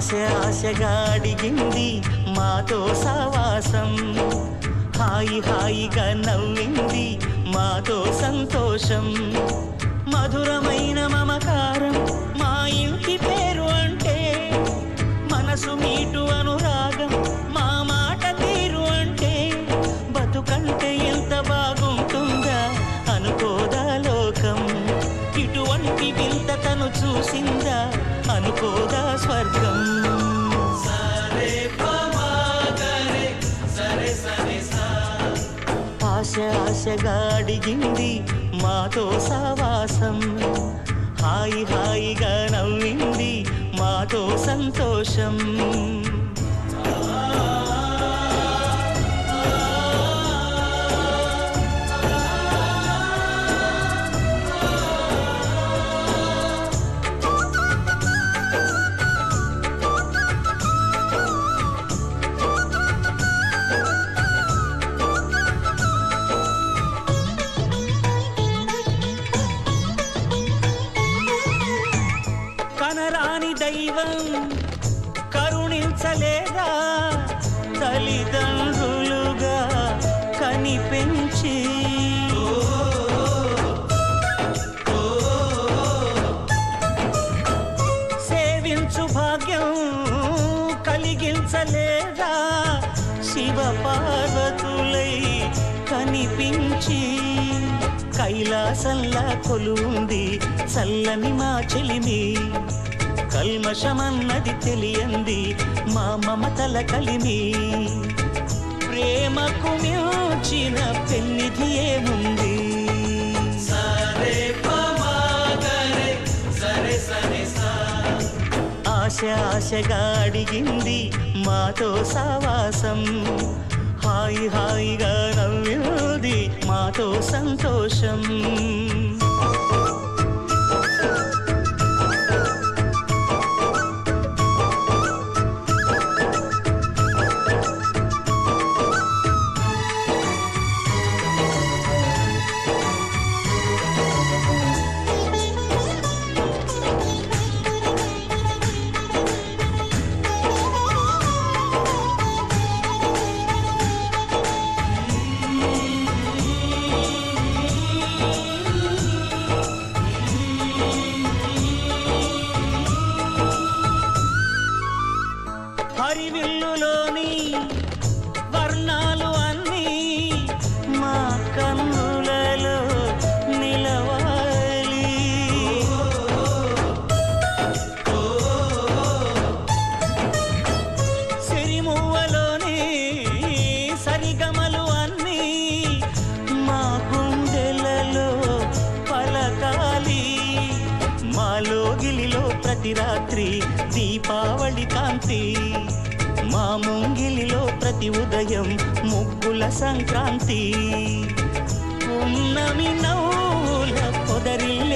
ఆశగా అడిగింది మాతో సావాసం, హాయిగా నవ్వింది మాతో సంతోషం. మధురమైన మమకారం మా ఇంటి పేరు అంటే, మనసు మీటు అనురాగం మా మాట తీరు అంటే, బతుకంటే ఎంత బాగుంటుందా అనుకోదా లోకం. ఇటువంటి వింత తను చూసిందా అనుకోదా స్వర్గం. ఆశగా అడిగింది మాతో సావాసం, హాయిగా నవ్వింది మాతో సంతోషం. కనరాని దైవం కరుణించలేదా తల్లిదండ్రులుగా కనిపెంచి. సేవించు భాగ్యం కలిగించలేదా శివ పార్వతులై కనిపించి. కైలాసంలా కొలువుంది చల్లని మా చెలిమి, కల్మషమన్నది తెలియంది మా మమతల కలిమి. ప్రేమకు మించిన పెన్నిధి ఏముంది. ఆశగా అడిగింది మాతో సావాసం, హాయిగా నవ్వింది మాతో సంతోషం. హరివిల్లులోని వర్ణాలు అన్నీ మా కన్నులలో నిలవాలి. సిరిమువ్వలోని సరిగమలు అన్నీ మా గుండెలలో పలకాలి. మాలోగిలిలో ప్రతి రాత్రి దీపావళి కాంతి, మా ముంగిలిలో ప్రతి ఉదయం ముగ్గుల సంక్రాంతి. ఉన్నమి నవ్వుల పొదరిల్ల